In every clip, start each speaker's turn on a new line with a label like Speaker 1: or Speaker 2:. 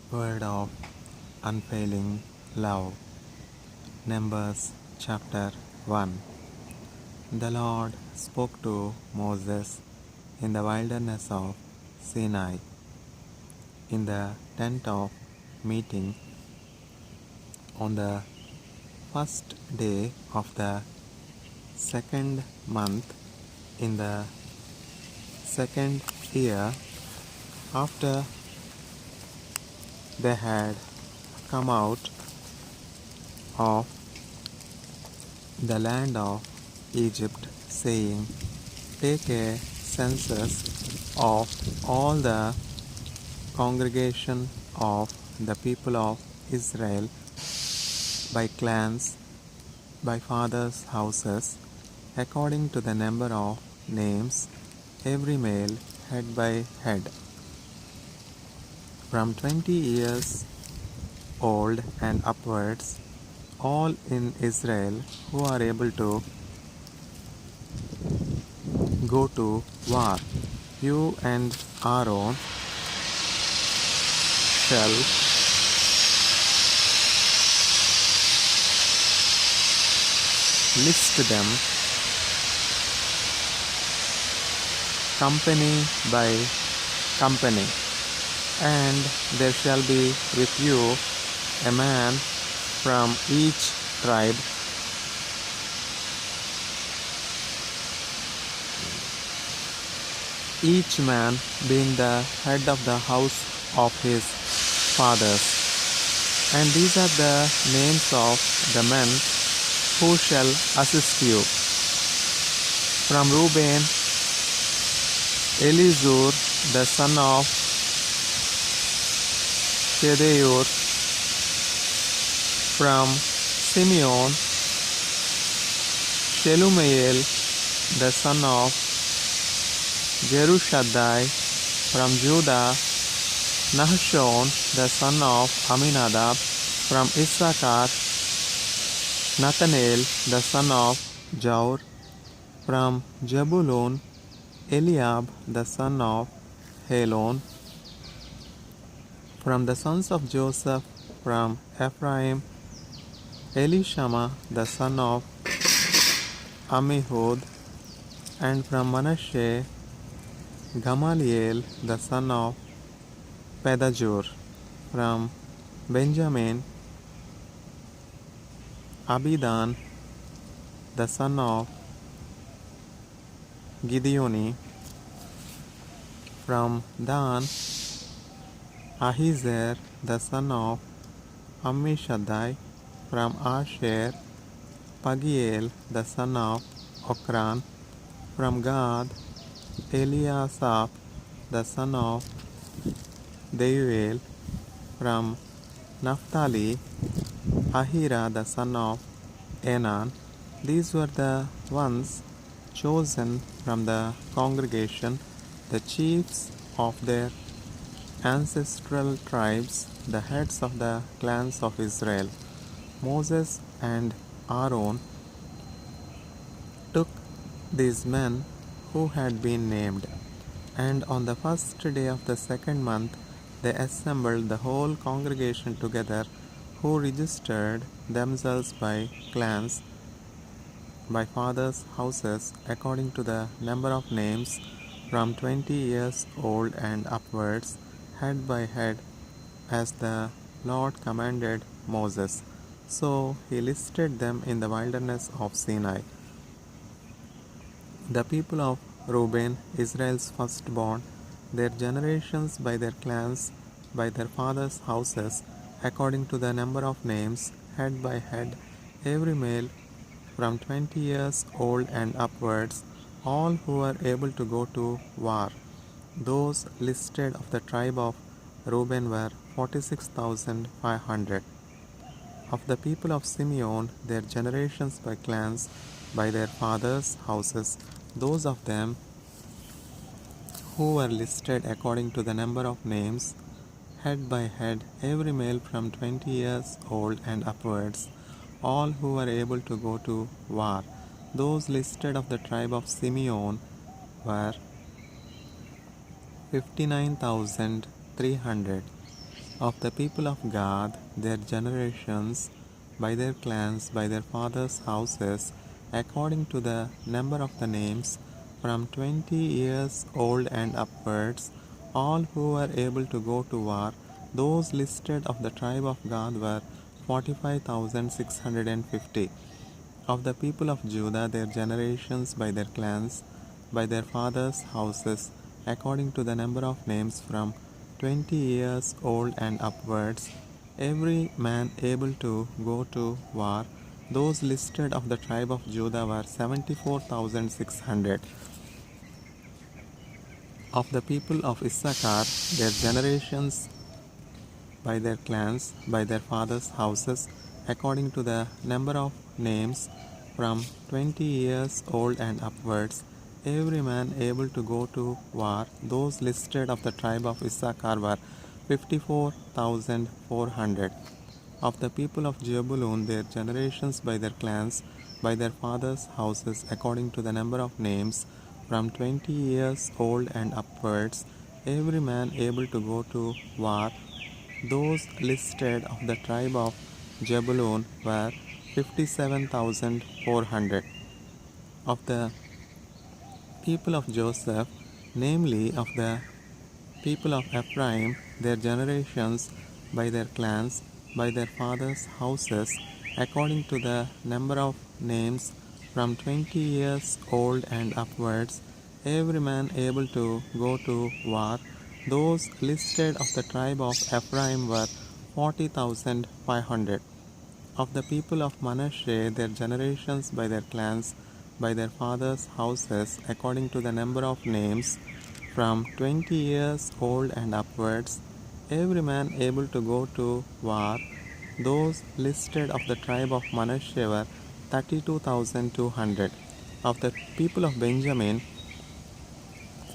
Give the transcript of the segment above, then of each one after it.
Speaker 1: Word of unfailing love. Numbers chapter 1. The Lord spoke to Moses in the wilderness of Sinai, in the tent of meeting, on the first day of the second month, in the second year after they had come out of the land of Egypt, saying, Take a census of all the congregation of the people of Israel by clans, by fathers' houses, according to the number of names, every male head by head, from 20 years old and upwards, all in Israel who are able to go to war. You and Aaron shall list them company by company, and there shall be with you a man from each tribe, each man being the head of the house of his fathers. And these are the names of the men who shall assist you. From Reuben, Elizur the son of Shedeur. From Simeon, Shelumiel the son of Jerushaddai. From Judah, Nahshon the son of Aminadab. From Issachar, Nathanael the son of Jair. From Jebulun, Eliab the son of Helon. From the sons of Joseph, from Ephraim, Elishama the son of Ammihud. And from Manasseh, Gamaliel the son of Pedahzur. From Benjamin, Abidan the son of Gideoni. From Dan, Ahiezer the son of Ammishaddai. From Asher, Pagiel the son of Okran. From Gad, Eliasaph the son of Deuel. From Naphtali, Ahira the son of Enan. These were the ones chosen from the congregation, the chiefs of their ancestral tribes, the heads of the clans of Israel. Moses and Aaron took these men who had been named, and on the first day of the second month they assembled the whole congregation together, who registered themselves by clans, by fathers' houses, according to the number of names, from 20 years old and upwards, head by head, as the Lord commanded Moses. So he listed them in the wilderness of Sinai. The people of Reuben, Israel's firstborn, their generations by their clans, by their fathers' houses, according to the number of names, head by head, every male from 20 years old and upwards, all who were able to go to war. Those listed of the tribe of Reuben were 46,500. Of the people of Simeon, their generations by clans, by their fathers' houses, those of them who were listed according to the number of names, head by head, every male from 20 years old and upwards, all who were able to go to war. Those listed of the tribe of Simeon were 59,300. Of the people of God, their generations, by their clans, by their fathers' houses, according to the number of the names, from 20 years old and upwards, all who were able to go to war, those listed of the tribe of Gad were 45,650. Of the people of Judah, their generations by their clans, by their fathers' houses, according to the number of names from 20 years old and upwards, every man able to go to war, those listed of the tribe of Judah were 74,600. Of the people of Issachar, their generations by their clans, by their fathers' houses, according to the number of names, from 20 years old and upwards, every man able to go to war, those listed of the tribe of Issachar were 54,400. Of the people of Jebulun, their generations by their clans, by their fathers' houses, according to the number of names, from 20 years old and upwards, every man able to go to war, those listed of the tribe of Jebulun were 57,400. Of the people of Joseph, namely of the people of Ephraim, their generations, by their clans, by their fathers' houses, according to the number of names, from 20 years old and upwards, every man able to go to war, those listed of the tribe of Ephraim were 40,500. Of the people of Manasseh, their generations by their clans, by their fathers' houses, according to the number of names, from 20 years old and upwards, every man able to go to war, those listed of the tribe of Manasseh were 32,200. Of the people of Benjamin,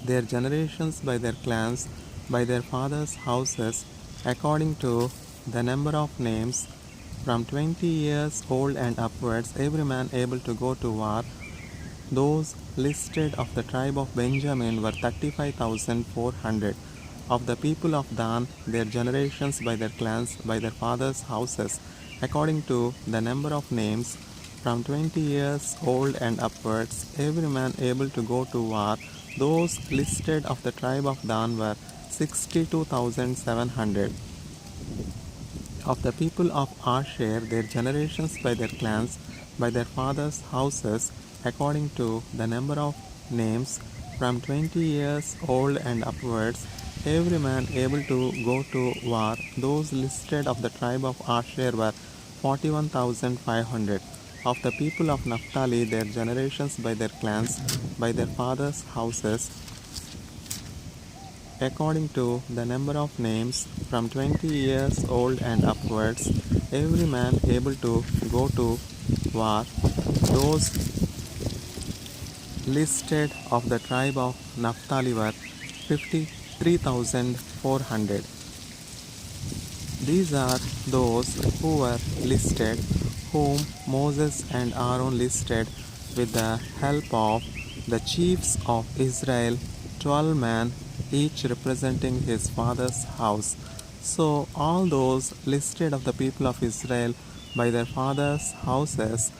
Speaker 1: their generations by their clans, by their fathers' houses, according to the number of names, from 20 years old and upwards, every man able to go to war, those listed of the tribe of Benjamin were 35,400. Of the people of Dan, their generations by their clans, by their fathers' houses, according to the number of names, from 20 years old and upwards, every man able to go to war, those listed of the tribe of Dan were 62,700. Of the people of Asher, their generations by their clans, by their fathers' houses, according to the number of names, from 20 years old and upwards, every man able to go to war, those listed of the tribe of Asher were 41,500. Of the people of Naphtali, their generations by their clans, by their fathers' houses, according to the number of names, from 20 years old and upwards, every man able to go to war, those listed of the tribe of Naphtali were 53,400. These are those who were listed, whom Moses and Aaron listed with the help of the chiefs of Israel, 12 men, each representing his father's house. So all those listed of the people of Israel by their fathers' houses,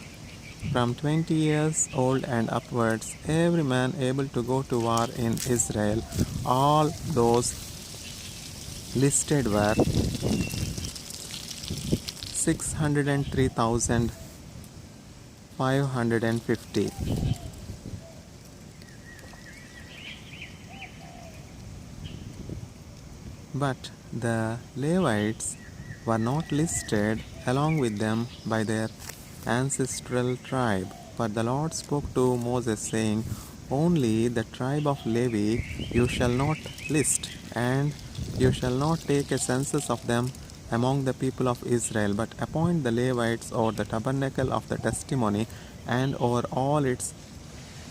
Speaker 1: from 20 years old and upwards, every man able to go to war in Israel, all those listed were 603,550. But the Levites were not listed along with them by their ancestral tribe. But the Lord spoke to Moses, saying, only the tribe of Levi you shall not list, and you shall not take a census of them among the people of Israel, but appoint the Levites over the tabernacle of the testimony, and over all its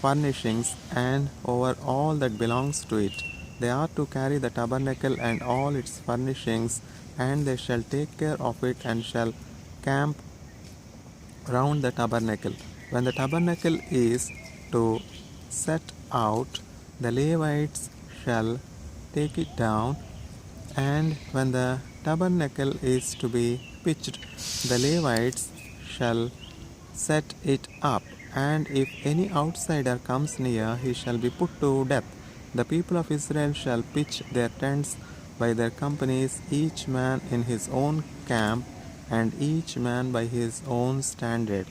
Speaker 1: furnishings, and over all that belongs to it. They are to carry the tabernacle and all its furnishings, and they shall take care of it, and shall camp round the tabernacle. When the tabernacle is to set out, the Levites shall take it down, and when the tabernacle is to be pitched, the Levites shall set it up, and if any outsider comes near, he shall be put to death. The people of Israel shall pitch their tents by their companies, each man in his own camp, and each man by his own standard.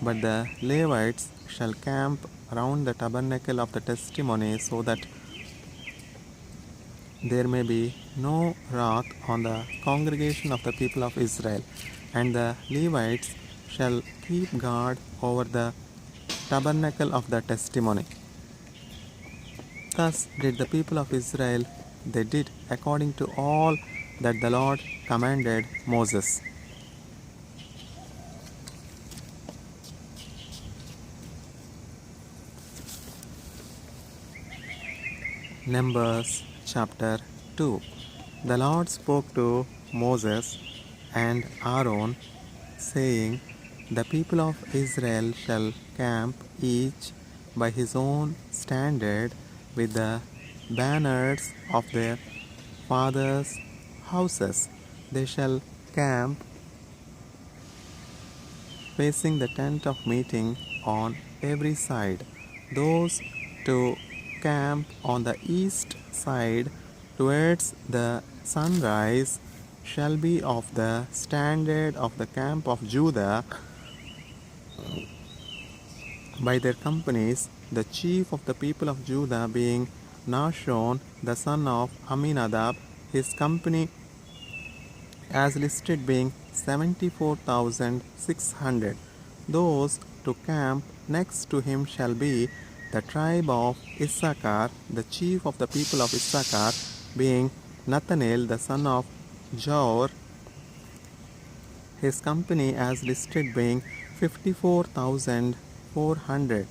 Speaker 1: But the Levites shall camp around the tabernacle of the testimony, so that there may be no wrath on the congregation of the people of Israel. And the Levites shall keep guard over the tabernacle of the testimony. Thus did the people of Israel, they did according to all that the Lord commanded Moses. Numbers chapter 2. The Lord spoke to Moses and Aaron, saying, the people of Israel shall camp each by his own standard with the banners of their fathers' houses. They shall camp facing the tent of meeting on every side. Those to camp on the east side towards the sunrise shall be of the standard of the camp of Judah by their companies, the chief of the people of Judah being Nahshon, the son of Amminadab, his company as listed being 74,600. Those to camp next to him shall be the tribe of Issachar, the chief of the people of Issachar being Nathanael, the son of Jair, his company as listed being 54,400.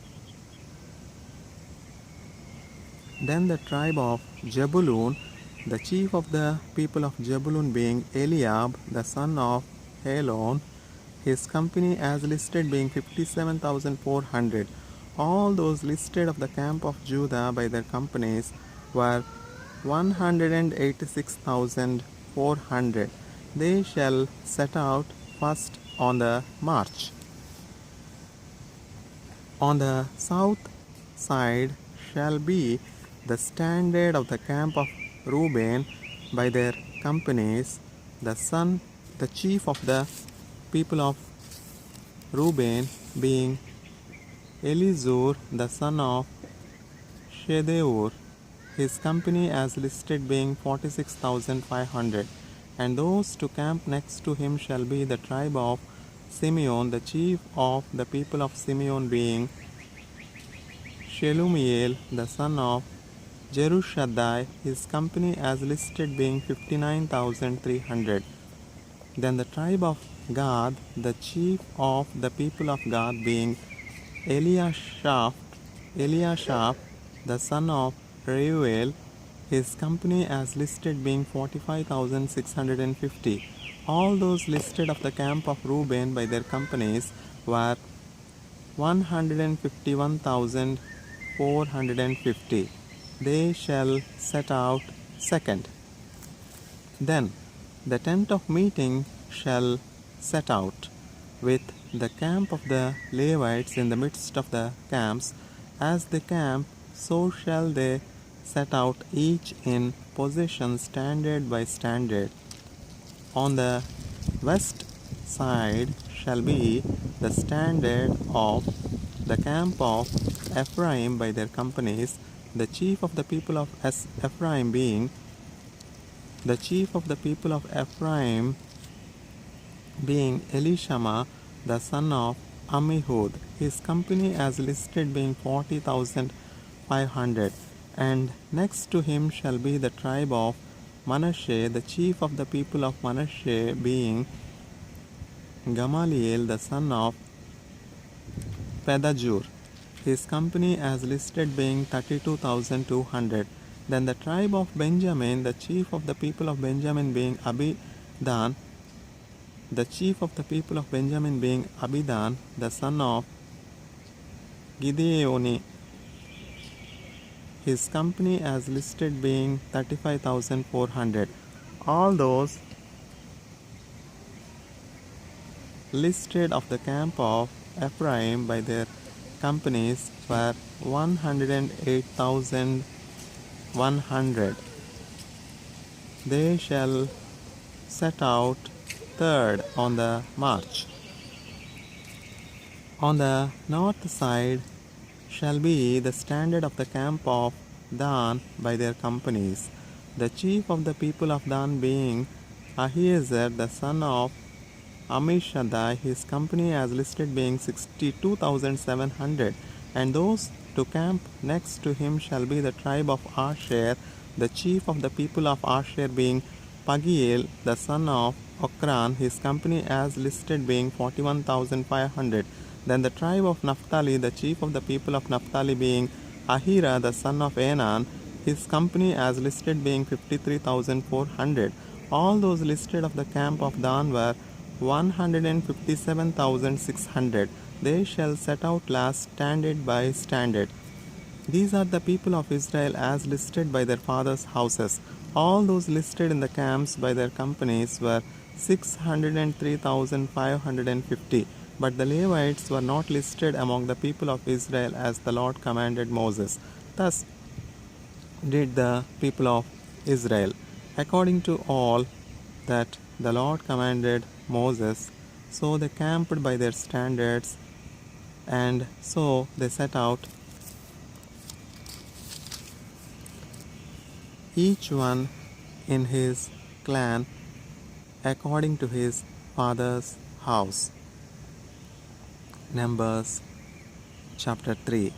Speaker 1: Then the tribe of Jebulun, the chief of the people of Jebulun being Eliab, the son of Helon, his company as listed being 57,400. All those listed of the camp of Judah by their companies were 186,400. They shall set out first on the march. On the south side shall be the standard of the camp of Reuben by their companies, the chief of the people of Reuben being Elizur, the son of Shedeur, his company as listed being 46,500. And those to camp next to him shall be the tribe of Simeon, the chief of the people of Simeon being Shelumiel, the son of Jerushaddai, his company as listed being 59,300. Then the tribe of Gad, the chief of the people of Gad being Eliashaph, the son of Reuel, his company as listed being 45,650. All those listed of the camp of Reuben by their companies were 151,450. They shall set out second. Then the tent of meeting shall set out, with the camp of the Levites in the midst of the camps. As they camp, so shall they set out each in position standard by standard. On the west side shall be the standard of the camp of Ephraim by their companies, the chief of the people of Ephraim being Elishama, the son of Ammihud, his company as listed being 40,500. And next to him shall be the tribe of Manasseh, the chief of the people of Manasseh being Gamaliel, the son of Pedahjur, his company as listed being 32,200. Then the tribe of Benjamin, the chief of the people of Benjamin being Abidan, the son of Gideoni, his company as listed being 35,400. All those listed of the camp of Ephraim by their companies were 108,100. They shall set out third on the march. On the north side shall be the standard of the camp of Dan by their companies, the chief of the people of Dan being Ahiezer the son of Ammishaddai, his company as listed being 62,700, and those to camp next to him shall be the tribe of Asher, the chief of the people of Asher being Pagiel the son of Okran, his company as listed being 41,500. Then the tribe of Naphtali, the chief of the people of Naphtali being Ahira the son of Enan, his company as listed being 53,400. All those listed of the camp of Dan were 157,600. They shall set out last standard by standard. These are the people of Israel as listed by their fathers' houses. All those listed in the camps by their companies were 603,550. But the Levites were not listed among the people of Israel as the Lord commanded Moses. Thus did the people of Israel, according to all that the Lord commanded Moses. So they camped by their standards, and so they set out, each one in his clan, according to his father's house. Numbers chapter 3.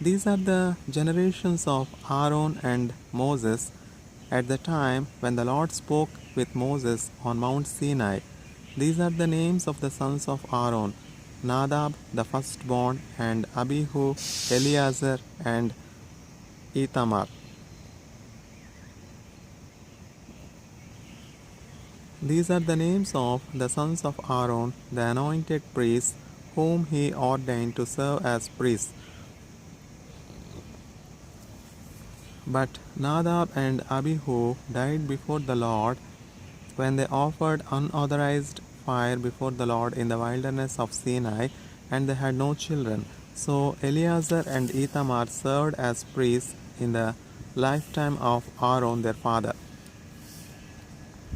Speaker 1: These are the generations of Aaron and Moses at the time when the Lord spoke with Moses on Mount Sinai. These are the names of the sons of Aaron: Nadab the firstborn, and Abihu, Eleazar, and Ithamar. These are the names of the sons of Aaron, the anointed priests, whom he ordained to serve as priests. But Nadab and Abihu died before the Lord when they offered unauthorized fire before the Lord in the wilderness of Sinai, and they had no children. So Eleazar and Ithamar served as priests in the lifetime of Aaron their father.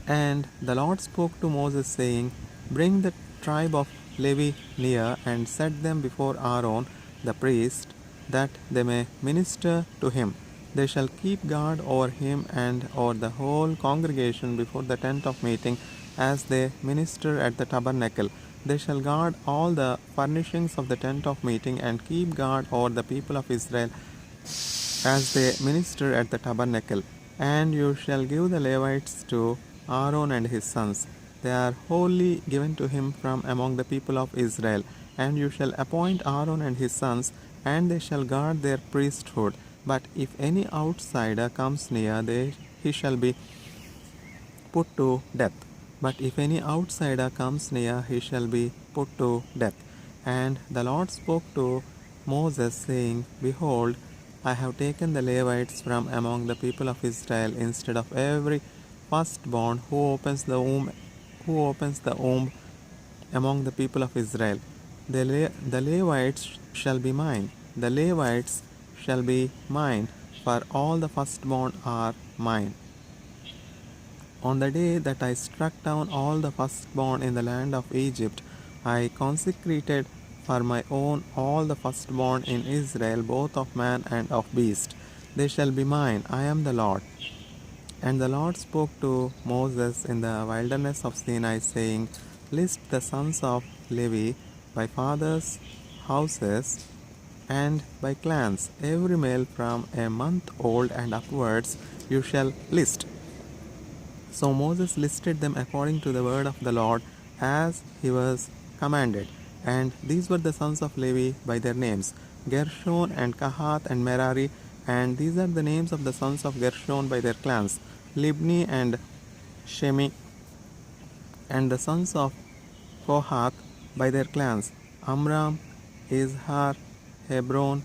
Speaker 1: And the Lord spoke to Moses, saying, Bring the tribe of Levi near, and set them before Aaron the priest, that they may minister to him. They shall keep guard over him and over the whole congregation before the tent of meeting, as they minister at the tabernacle. They shall guard all the furnishings of the tent of meeting, and keep guard over the people of Israel as they minister at the tabernacle. And you shall give the Levites to Aaron and his sons. They are wholly given to him from among the people of Israel. And you shall appoint Aaron and his sons, and they shall guard their priesthood. But if any outsider comes near, he shall be put to death. But if any outsider comes near, he shall be put to death. And the Lord spoke to Moses, saying, Behold, I have taken the Levites from among the people of Israel, instead of every firstborn who opens the womb among the people of Israel. The Levites shall be mine. The Levites shall be mine, for all the firstborn are mine. On the day that I struck down all the firstborn in the land of Egypt, I consecrated for my own all the firstborn in Israel, both of man and of beast. They shall be mine. I am the Lord. And the Lord spoke to Moses in the wilderness of Sinai, saying, List the sons of Levi by fathers' houses and by clans, every male from a month old and upwards you shall list. So Moses listed them according to the word of the Lord, as he was commanded. And these were the sons of Levi by their names: Gershon and Kahath and Merari. And these are the names of the sons of Gershon by their clans: Libni and Shemi. And the sons of Kohath by their clans: Amram, Izhar, Hebron,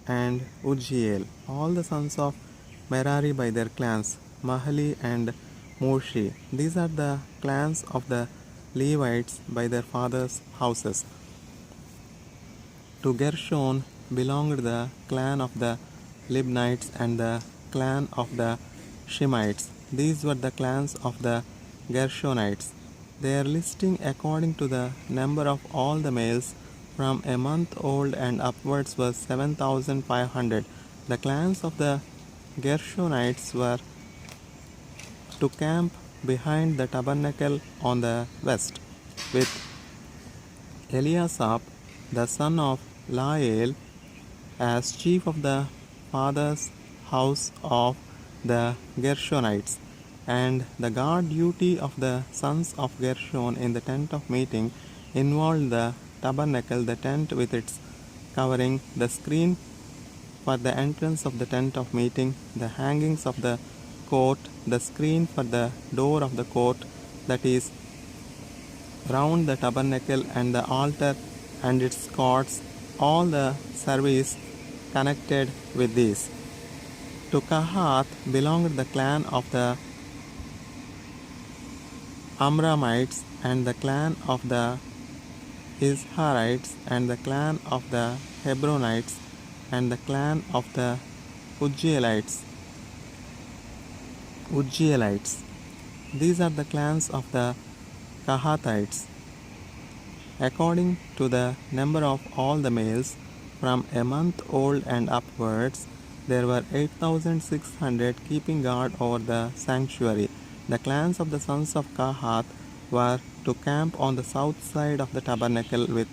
Speaker 1: and Ujiel. All the sons of Merari by their clans: Mahli and Mushi. These are the clans of the Levites by their fathers' houses. To Gershon belonged the clan of the Libnites and the clan of the Shemites. These were the clans of the Gershonites. Their listing according to the number of all the males from a month old and upwards was 7,500. The clans of the Gershonites were to camp behind the tabernacle on the west, with Eliasaph, the son of Lael, as chief of the father's house of the Gershonites, and the guard duty of the sons of Gershon in the tent of meeting involved the tabernacle, the tent with its covering, the screen for the entrance of the tent of meeting, the hangings of the court, the screen for the door of the court, that is, round the tabernacle, and the altar and its courts, all the service connected with these. To Kahath belonged the clan of the Amramites, and the clan of the Izharites, and the clan of the Hebronites, and the clan of the Uzzielites. These are the clans of the Kahathites. According to the number of all the males from a month old and upwards, there were 8,600 keeping guard over the sanctuary. The clans of the sons of Kahath were to camp on the south side of the tabernacle, with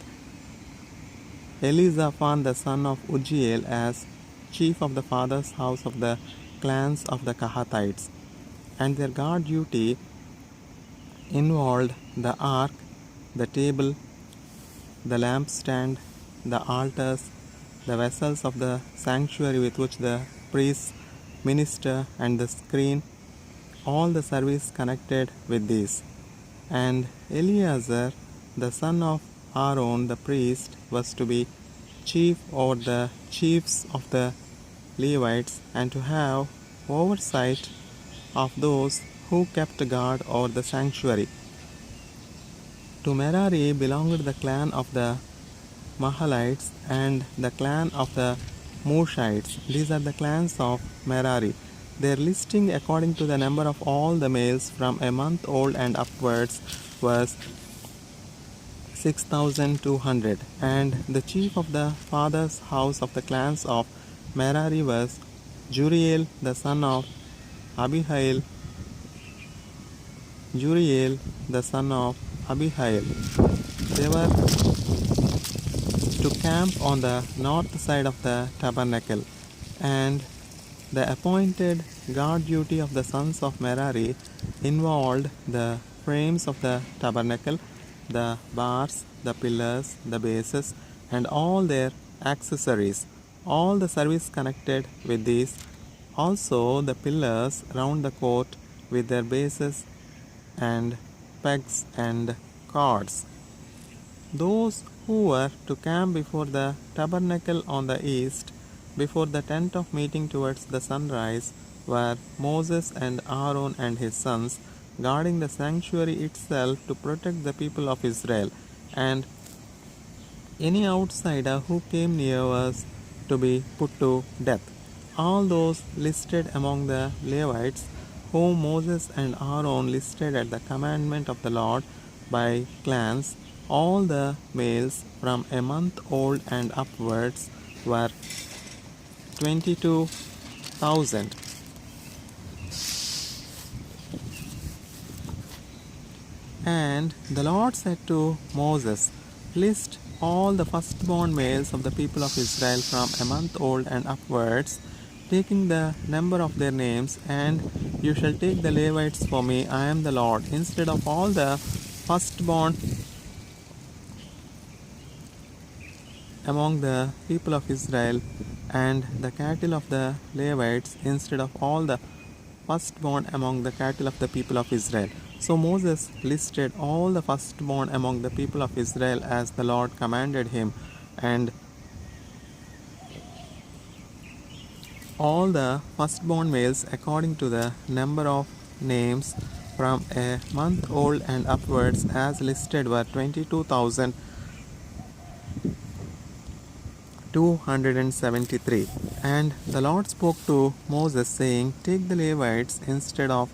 Speaker 1: Elizaphan the son of Uzziel as chief of the father's house of the clans of the Kahathites. And their guard duty involved the ark, the table, the lampstand, the altars, the vessels of the sanctuary with which the priests minister, and the screen, all the service connected with these. And Eleazar, the son of Aaron the priest, was to be chief over the chiefs of the Levites, and to have oversight of those who kept guard over the sanctuary. To Merari belonged the clan of the Mahalites and the clan of the Mushites. These are the clans of Merari. Their listing according to the number of all the males from a month old and upwards was 6,200. And the chief of the father's house of the clans of Merari was Juriel, the son of Abihail. They were to camp on the north side of the tabernacle, and the appointed guard duty of the sons of Merari involved the frames of the tabernacle, the bars, the pillars, the bases, and all their accessories, all the service connected with these, also the pillars round the court with their bases and pegs and cords. Those who were to camp before the tabernacle on the east, before the tent of meeting towards the sunrise, were Moses and Aaron and his sons, guarding the sanctuary itself to protect the people of Israel. And any outsider who came near was to be put to death. All those listed among the Levites, whom Moses and Aaron listed at the commandment of the Lord by clans, all the males from a month old and upwards were 22,000. And the Lord said to Moses, list all the firstborn males of the people of Israel from a month old and upwards, taking the number of their names, and you shall take the Levites for me. I am the Lord. Instead of all the firstborn among the people of Israel, and the cattle of the Levites, instead of all the firstborn among the cattle of the people of Israel. So Moses listed all the firstborn among the people of Israel as the Lord commanded him, and all the firstborn males according to the number of names from a month old and upwards as listed were 22,273. And the Lord spoke to Moses, saying, Take the Levites instead of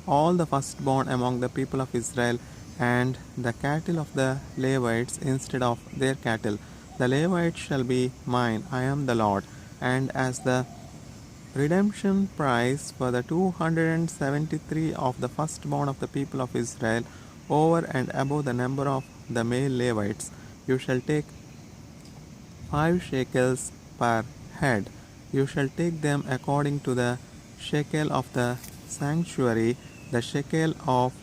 Speaker 1: all the firstborn among the people of Israel, and the cattle of the Levites instead of their cattle. The Levites shall be mine, I am the Lord. And as the redemption price for the 273 of the firstborn of the people of Israel, over and above the number of the male Levites, you shall take 5 shekels per head. You shall take them according to the shekel of the sanctuary, the shekel of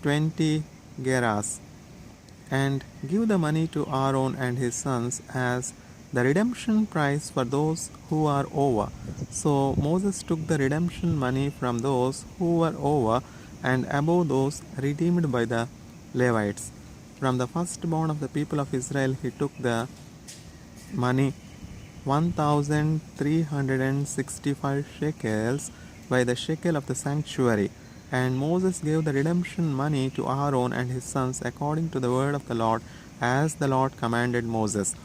Speaker 1: 20 gerahs, and give the money to Aaron and his sons as the redemption price for those who are over. So Moses took the redemption money from those who were over and above those redeemed by the Levites. From the firstborn of the people of Israel he took the money 1,365 shekels by the shekel of the sanctuary. And Moses gave the redemption money to Aaron and his sons according to the word of the Lord, as the Lord commanded Moses.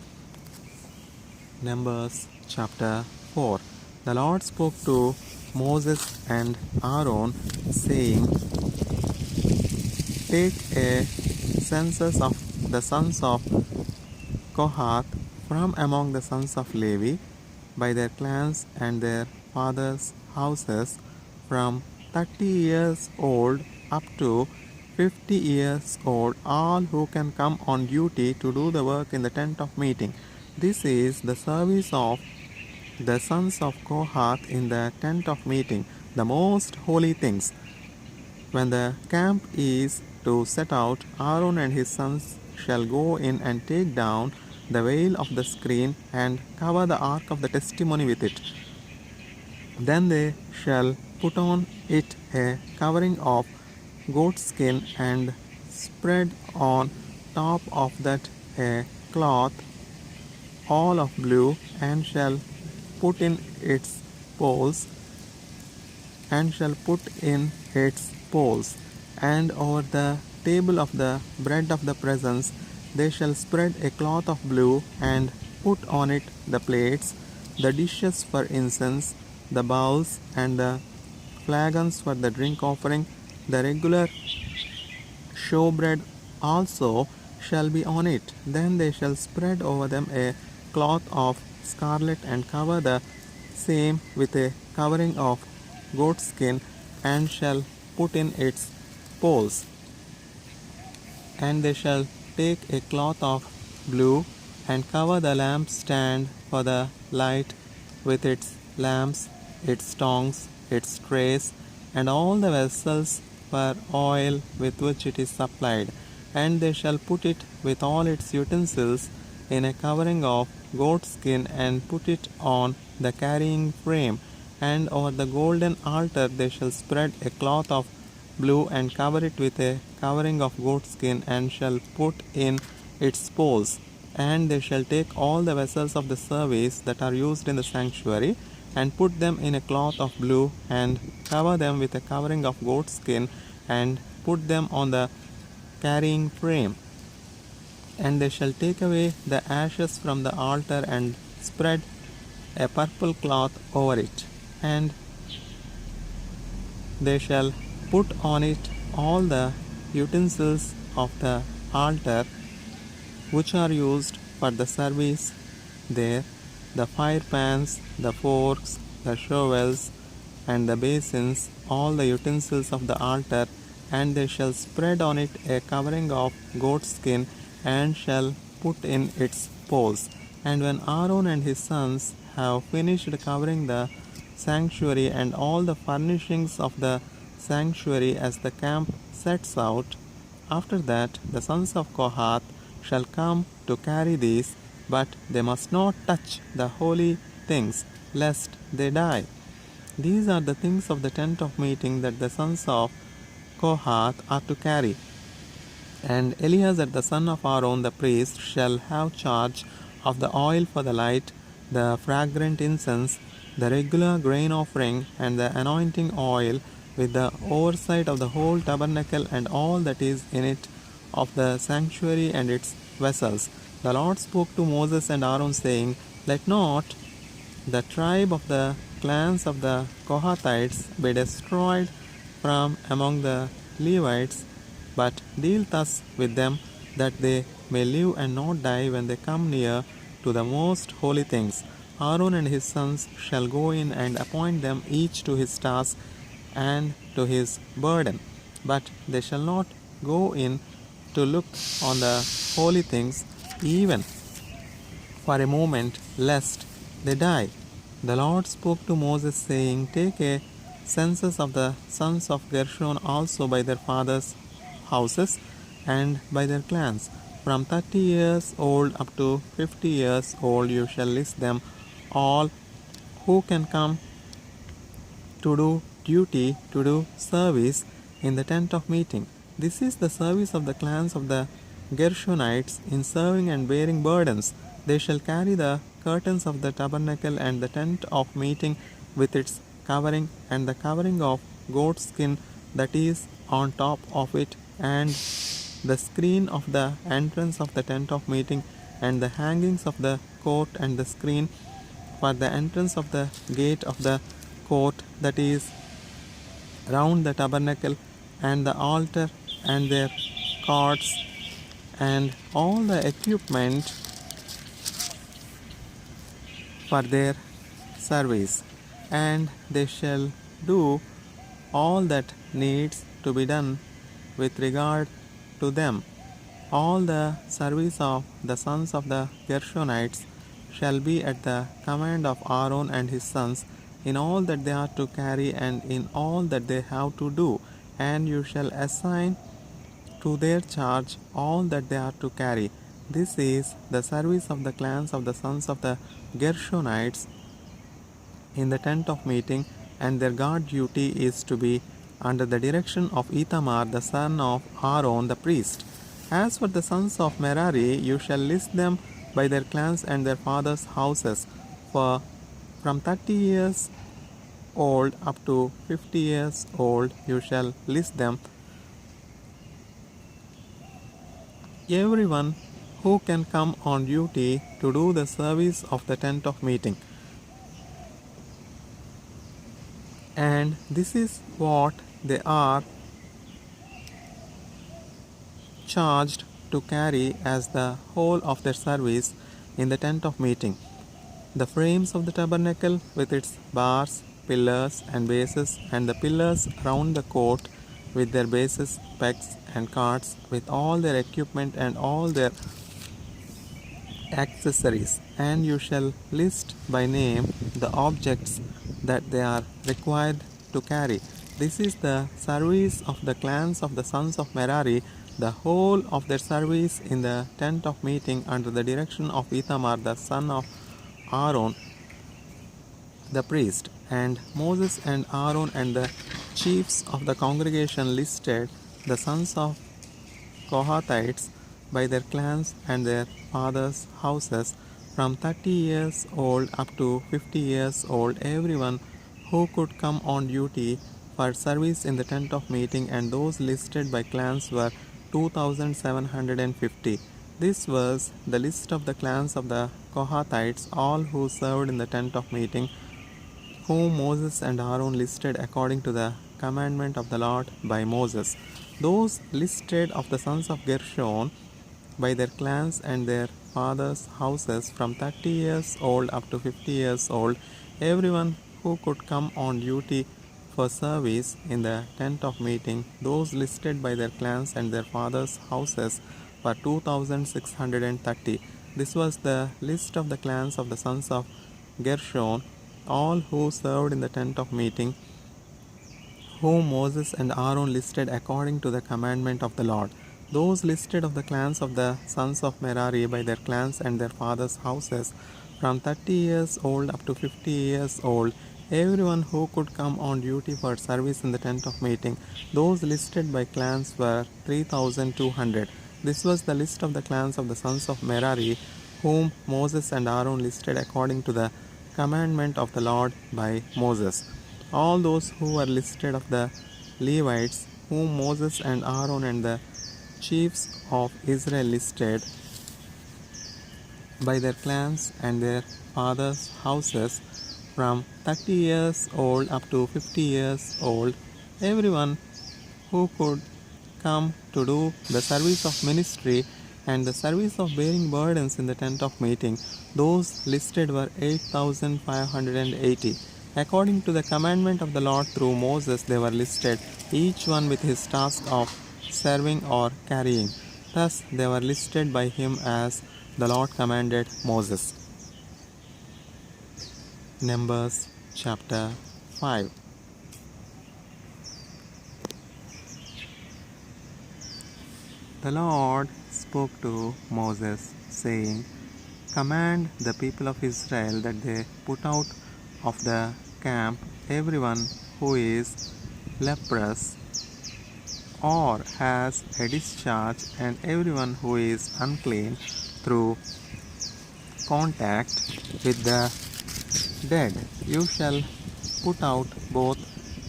Speaker 1: Numbers chapter 4. The Lord spoke to Moses and Aaron, saying, Take a census of the sons of Kohath from among the sons of Levi, by their clans and their fathers' houses, from 30 years old up to 50 years old, all who can come on duty to do the work in the tent of meeting. This is the service of the sons of Kohath in the tent of meeting, the most holy things. When the camp is to set out, Aaron and his sons shall go in and take down the veil of the screen and cover the ark of the testimony with it. Then they shall put on it a covering of goat skin and spread on top of that a cloth all of blue, and shall put in its poles and over the table of the bread of the presence they shall spread a cloth of blue, and put on it the plates, the dishes for incense, the bowls, and the flagons for the drink offering. The regular showbread also shall be on it. Then they shall spread over them a cloth of scarlet, and cover the same with a covering of goat skin, and shall put in its poles. And they shall take a cloth of blue, and cover the lampstand for the light with its lamps, its tongs, its trays, and all the vessels for oil with which it is supplied. And they shall put it with all its utensils in a covering of goat skin, and put it on the carrying frame. And over the golden altar they shall spread a cloth of blue, and cover it with a covering of goat skin, and shall put in its poles. And they shall take all the vessels of the service that are used in the sanctuary, and put them in a cloth of blue, and cover them with a covering of goat skin, and put them on the carrying frame. And they shall take away the ashes from the altar, and spread a purple cloth over it. And they shall put on it all the utensils of the altar which are used for the service there, the fire pans, the forks, the shovels, and the basins, all the utensils of the altar. And they shall spread on it a covering of goat skin, and shall put in its poles. And when Aaron and his sons have finished covering the sanctuary and all the furnishings of the sanctuary as the camp sets out, after that the sons of Kohath shall come to carry these, but they must not touch the holy things, lest they die. These are the things of the tent of meeting that the sons of Kohath are to carry. And Eleazar the son of Aaron the priest shall have charge of the oil for the light, the fragrant incense, the regular grain offering, and the anointing oil, with the oversight of the whole tabernacle and all that is in it, of the sanctuary and its vessels. The Lord spoke to Moses and Aaron, saying, Let not the tribe of the clans of the Kohathites be destroyed from among the Levites, but deal thus with them, that they may live and not die when they come near to the most holy things. Aaron and his sons shall go in and appoint them each to his task and to his burden, but they shall not go in to look on the holy things, even for a moment, lest they die. The Lord spoke to Moses, saying, Take a census of the sons of Gershon also by their fathers' houses and by their clans. From 30 years old up to 50 years old you shall list them all who can come to do duty, to do service in the tent of meeting. This is the service of the clans of the Gershonites in serving and bearing burdens. They shall carry the curtains of the tabernacle and the tent of meeting with its covering and the covering of goat skin that is on top of it, and the screen of the entrance of the tent of meeting, and the hangings of the court, and the screen for the entrance of the gate of the court that is round the tabernacle, and the altar and their cords, and all the equipment for their service. And they shall do all that needs to be done with regard to them. All the service of the sons of the Gershonites shall be at the command of Aaron and his sons, in all that they are to carry and in all that they have to do, and you shall assign to their charge all that they are to carry. This is the service of the clans of the sons of the Gershonites in the tent of meeting, and their guard duty is to be under the direction of Ithamar the son of Aaron the priest. As for the sons of Merari, you shall list them by their clans and their fathers' houses, for from 30 years old up to 50 years old you shall list them, everyone who can come on duty to do the service of the tent of meeting. And this is what they are charged to carry as the whole of their service in the tent of meeting: the frames of the tabernacle with its bars, pillars, and bases, and the pillars round the court with their bases, pegs, and cards, with all their equipment and all their accessories. And you shall list by name the objects that they are required to carry. This is the service of the clans of the sons of Merari, the whole of their service in the tent of meeting under the direction of Ithamar the son of Aaron the priest. And Moses and Aaron and the chiefs of the congregation listed the sons of Kohathites by their clans and their fathers' houses, from 30 years old up to 50 years old, everyone who could come on duty for service in the tent of meeting, and those listed by clans were 2,750. This was the list of the clans of the Kohathites, all who served in the tent of meeting, whom Moses and Aaron listed according to the commandment of the Lord by Moses. Those listed of the sons of Gershon by their clans and their fathers' houses, from 30 years old up to 50 years old, everyone who could come on duty for service in the tent of meeting, those listed by their clans and their fathers' houses, were 2,630. This was the list of the clans of the sons of Gershon, all who served in the tent of meeting, whom Moses and Aaron listed according to the commandment of the Lord. Those listed of the clans of the sons of Merari by their clans and their fathers' houses, from 30 years old up to 50 years old, everyone who could come on duty for service in the tent of meeting, those listed by clans were 3,200. This was the list of the clans of the sons of Merari, whom Moses and Aaron listed according to the commandment of the Lord by Moses. All those who were listed of the Levites, whom Moses and Aaron and the chiefs of Israel listed by their clans and their fathers' houses, from 30 years old up to 50 years old, everyone who could come to do the service of ministry and the service of bearing burdens in the tent of meeting. Those listed were 8,580. According to the commandment of the Lord through Moses, they were listed, each one with his task of serving or carrying. Thus they were listed by him as the Lord commanded Moses. Numbers chapter 5. The Lord spoke to Moses, saying, Command the people of Israel that they put out of the camp everyone who is leprous or has a discharge, and everyone who is unclean through contact with the dead. You shall put out both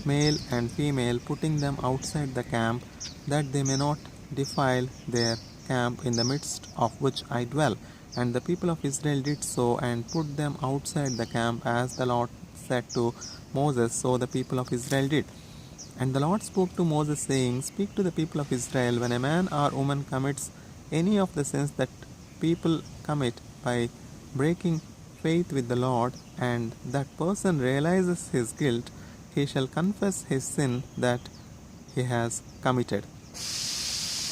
Speaker 1: male and female, putting them outside the camp, that they may not defile their camp in the midst of which I dwell. And the people of Israel did so, and put them outside the camp, as the Lord said to Moses, so the people of Israel did. And the Lord spoke to Moses, saying, Speak to the people of Israel, when a man or woman commits any of the sins that people commit by breaking faith with the Lord, and that person realizes his guilt, he shall confess his sin that he has committed,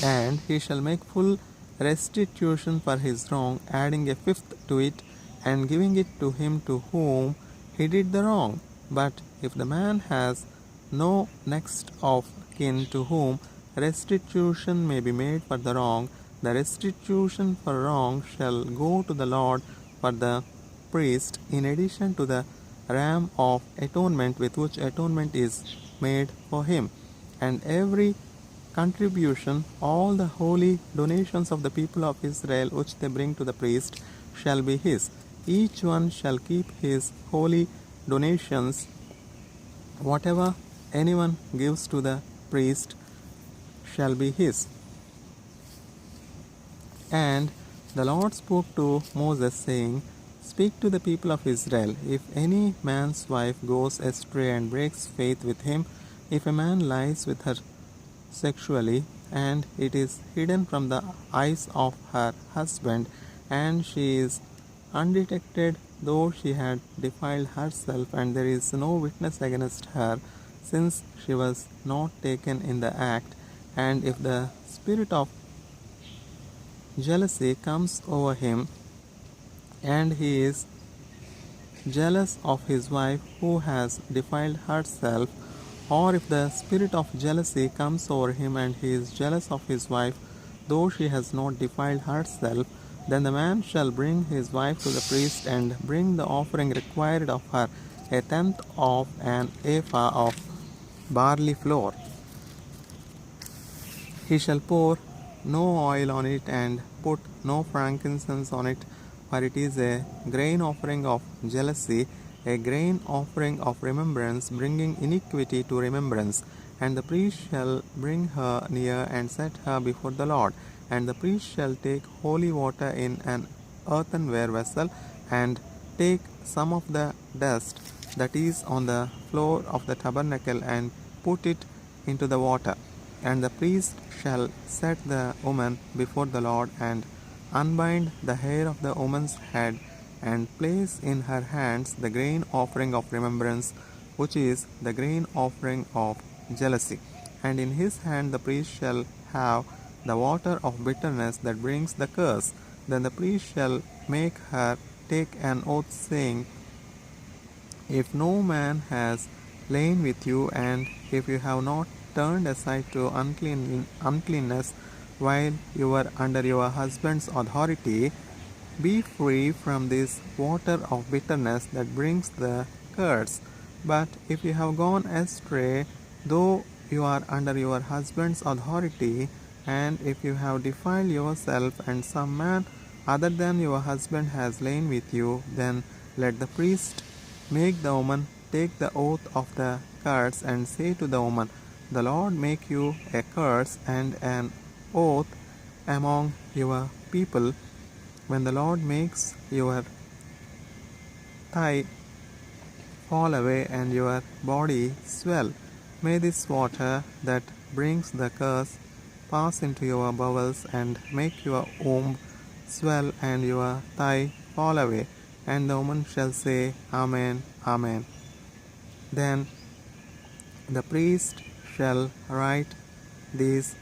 Speaker 1: and he shall make full restitution for his wrong, adding a fifth to it, and giving it to him to whom he did the wrong. But if the man has no next of kin to whom restitution may be made for the wrong, the restitution for wrong shall go to the Lord for the priest, in addition to the ram of atonement with which atonement is made for him. And every contribution, all the holy donations of the people of Israel which they bring to the priest, shall be his. Each one shall keep his holy donations. Whatever anyone gives to the priest shall be his. And the Lord spoke to Moses, saying, Speak to the people of Israel. If any man's wife goes astray and breaks faith with him, if a man lies with her sexually, and it is hidden from the eyes of her husband, and she is undetected, though she had defiled herself, and there is no witness against her, since she was not taken in the act, and if the spirit of jealousy comes over him, and he is jealous of his wife who has defiled herself, or if the spirit of jealousy comes over him and he is jealous of his wife, though she has not defiled herself, then the man shall bring his wife to the priest and bring the offering required of her, a tenth of an ephah of barley flour. He shall pour no oil on it and put no frankincense on it, for it is a grain offering of jealousy, a grain offering of remembrance, bringing iniquity to remembrance. And the priest shall bring her near and set her before the Lord. And the priest shall take holy water in an earthenware vessel, and take some of the dust that is on the floor of the tabernacle, and put it into the water. And the priest shall set the woman before the Lord, and unbind the hair of the woman's head, and place in her hands the grain offering of remembrance, which is the grain offering of jealousy. And in his hand the priest shall have the water of bitterness that brings the curse. Then the priest shall make her take an oath, saying, If no man has lain with you, and if you have not turned aside to uncleanness while you were under your husband's authority, be free from this water of bitterness that brings the curse. But if you have gone astray, though you are under your husband's authority, and if you have defiled yourself, and some man other than your husband has lain with you, then let the priest make the woman take the oath of the curse, and say to the woman, the Lord make you a curse and an oath among your people, when the Lord makes your thigh fall away and your body swell. May this water that brings the curse pass into your bowels and make your womb swell and your thigh fall away. And the woman shall say, Amen, Amen. Then the priest shall write these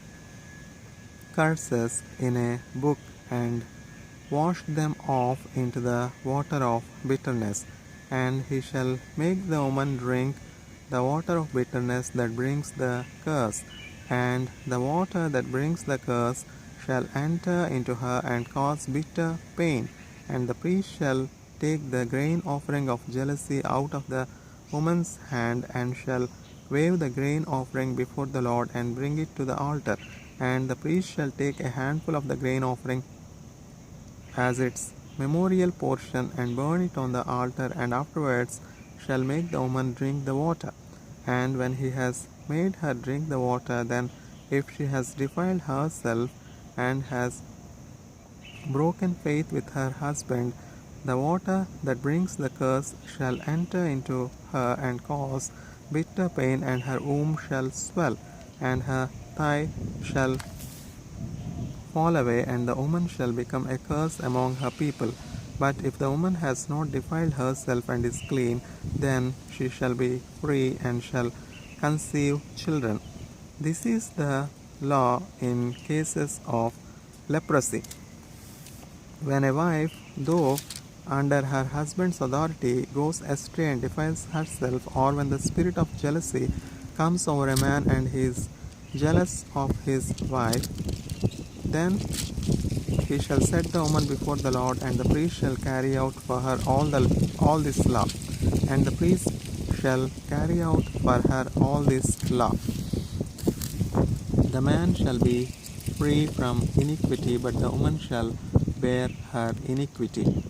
Speaker 1: curses in a book and wash them off into the water of bitterness. And he shall make the woman drink the water of bitterness that brings the curse, and the water that brings the curse shall enter into her and cause bitter pain. And the priest shall take the grain offering of jealousy out of the woman's hand, and shall wave the grain offering before the Lord, and bring it to the altar. And the priest shall take a handful of the grain offering as its memorial portion, and burn it on the altar, and afterwards shall make the woman drink the water. And when he has made her drink the water, then if she has defiled herself and has broken faith with her husband, the water that brings the curse shall enter into her and cause bitter pain, and her womb shall swell, and her thigh shall fall away, and the woman shall become a curse among her people. But if the woman has not defiled herself and is clean, then she shall be free and shall conceive children. This is the law in cases of leprosy. When a wife, though under her husband's authority, goes astray and defiles herself, or when the spirit of jealousy comes over a man and he is jealous of his wife, then he shall set the woman before the Lord, and the priest shall carry out for her all this law. And the priest shall carry out for her all this law. The man shall be free from iniquity, but the woman shall bear her iniquity.